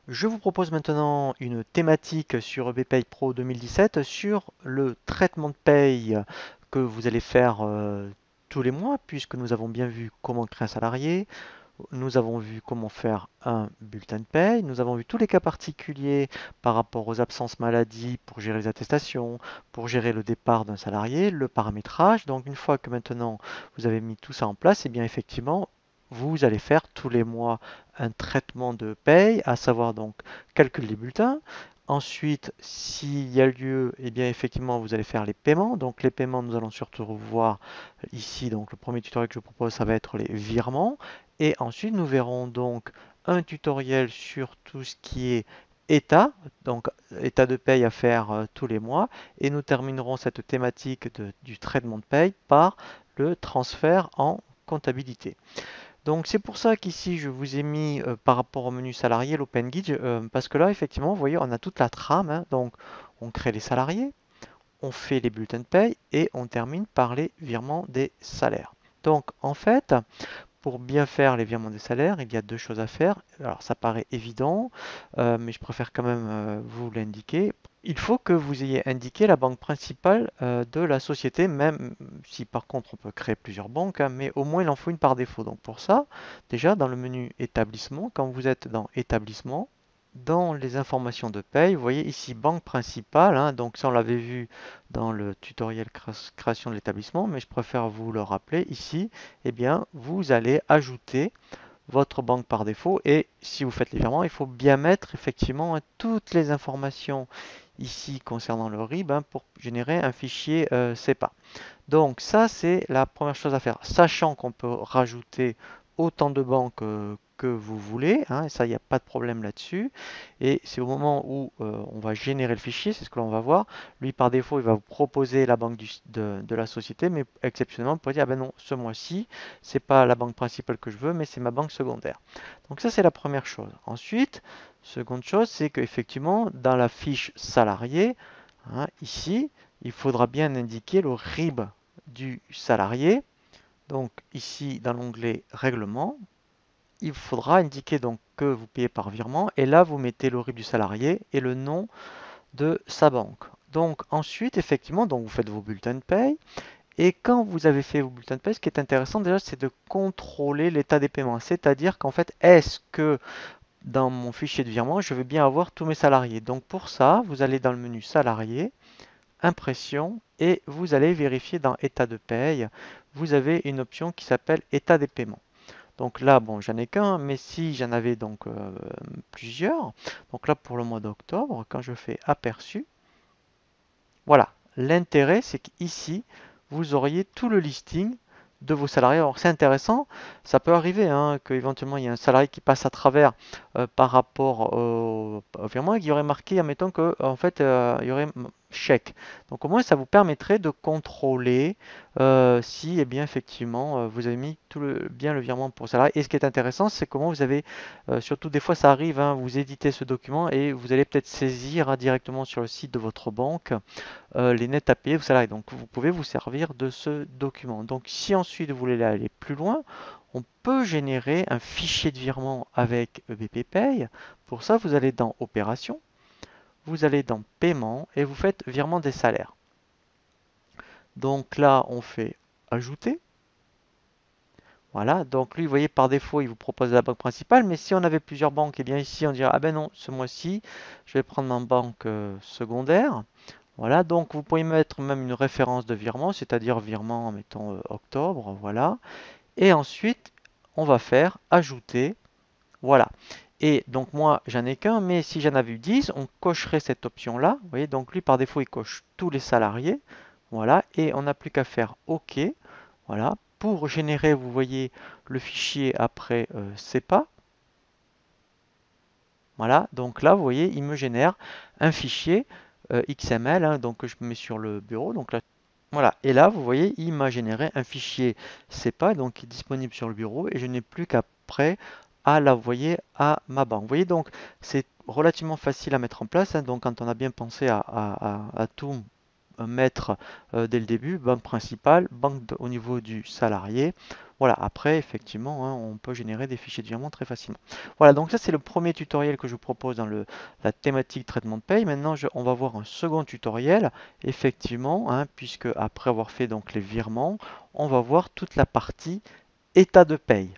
Je vous propose maintenant une thématique sur EBPay Pro 2017 sur le traitement de paye que vous allez faire tous les mois, puisque nous avons bien vu comment créer un salarié, nous avons vu comment faire un bulletin de paye, nous avons vu tous les cas particuliers par rapport aux absences maladie pour gérer les attestations, pour gérer le départ d'un salarié, le paramétrage. Donc une fois que maintenant vous avez mis tout ça en place, et bien effectivement, vous allez faire tous les mois un traitement de paye, à savoir donc calcul des bulletins. Ensuite, s'il y a lieu, et bien effectivement, vous allez faire les paiements. Donc les paiements, nous allons surtout revoir ici. Donc le premier tutoriel que je vous propose, ça va être les virements. Et ensuite, nous verrons donc un tutoriel sur tout ce qui est état, donc état de paye à faire tous les mois. Et nous terminerons cette thématique du traitement de paye par le transfert en comptabilité. Donc c'est pour ça qu'ici je vous ai mis par rapport au menu salarié l'Open Guide, parce que là effectivement vous voyez on a toute la trame, hein. Donc on crée les salariés, on fait les bulletins de paye et on termine par les virements des salaires. Donc en fait, pour bien faire les virements des salaires, il y a deux choses à faire. Alors ça paraît évident, mais je préfère quand même vous l'indiquer. Il faut que vous ayez indiqué la banque principale de la société, même si par contre on peut créer plusieurs banques, hein, mais au moins il en faut une par défaut. Donc pour ça, déjà dans le menu établissement, quand vous êtes dans établissement, dans les informations de paye, vous voyez ici banque principale, hein, donc ça on l'avait vu dans le tutoriel création de l'établissement, mais je préfère vous le rappeler ici, eh bien vous allez ajouter votre banque par défaut et si vous faites les virements, il faut bien mettre effectivement toutes les informations ici concernant le RIB pour générer un fichier CEPA. Donc ça, c'est la première chose à faire, sachant qu'on peut rajouter autant de banques que vous voulez, hein, et ça, il n'y a pas de problème là-dessus. Et c'est au moment où on va générer le fichier, c'est ce que l'on va voir. Lui, par défaut, il va vous proposer la banque de la société, mais exceptionnellement, vous pouvez dire, ah ben non, ce mois-ci, c'est pas la banque principale que je veux, mais c'est ma banque secondaire. Donc ça, c'est la première chose. Ensuite, seconde chose, c'est qu'effectivement, dans la fiche salarié, hein, ici, il faudra bien indiquer le RIB du salarié. Donc ici, dans l'onglet Règlement, il faudra indiquer donc que vous payez par virement. Et là, vous mettez le RIB du salarié et le nom de sa banque. Donc ensuite, effectivement, donc vous faites vos bulletins de paye. Et quand vous avez fait vos bulletins de paye, ce qui est intéressant déjà, c'est de contrôler l'état des paiements. C'est-à-dire qu'en fait, est-ce que dans mon fichier de virement, je vais bien avoir tous mes salariés. Donc pour ça, vous allez dans le menu Salarié, Impression et vous allez vérifier dans État de paye. Vous avez une option qui s'appelle État des paiements. Donc là, bon, j'en ai qu'un, mais si j'en avais donc plusieurs, donc là pour le mois d'octobre, quand je fais Aperçu, voilà. L'intérêt, c'est qu'ici, vous auriez tout le listing de vos salariés. Alors c'est intéressant, ça peut arriver hein, qu'éventuellement il y a un salarié qui passe à travers par rapport au virement et qu'il y aurait marqué, admettons que en fait il y aurait chèque. Donc au moins ça vous permettrait de contrôler si eh bien effectivement vous avez mis bien le virement pour le salarié. Et ce qui est intéressant, c'est comment vous avez, surtout des fois ça arrive, hein, vous éditez ce document et vous allez peut-être saisir hein, directement sur le site de votre banque les nets à payer vos salariés. Donc vous pouvez vous servir de ce document. Donc si ensuite vous voulez aller plus loin, on peut générer un fichier de virement avec EBP Pay. Pour ça, vous allez dans Opération, vous allez dans Paiement et vous faites virement des salaires. Donc là, on fait Ajouter. Voilà, donc lui, vous voyez, par défaut, il vous propose la banque principale, mais si on avait plusieurs banques, et bien ici, on dirait, ah ben non, ce mois-ci, je vais prendre ma banque secondaire. Voilà, donc vous pouvez mettre même une référence de virement, c'est-à-dire virement, mettons octobre, voilà. Et ensuite, on va faire ajouter, voilà. Et donc moi, j'en ai qu'un, mais si j'en avais eu 10, on cocherait cette option-là. Vous voyez, donc lui, par défaut, il coche tous les salariés. Voilà, et on n'a plus qu'à faire OK. Voilà, pour générer, vous voyez, le fichier après CEPA. Voilà, donc là, vous voyez, il me génère un fichier XML, hein, donc que je mets sur le bureau. Donc là, voilà, et là, vous voyez, il m'a généré un fichier CEPA, donc qui est disponible sur le bureau, et je n'ai plus qu'après à l'envoyer à ma banque. Vous voyez, donc c'est relativement facile à mettre en place, hein, donc quand on a bien pensé à tout mettre dès le début, banque principale, banque au niveau du salarié, Voilà, après, effectivement, hein, on peut générer des fichiers de virement très facilement. Voilà, donc ça c'est le premier tutoriel que je vous propose dans la thématique traitement de paye. Maintenant, on va voir un second tutoriel, effectivement, hein, puisque après avoir fait donc les virements, on va voir toute la partie état de paye.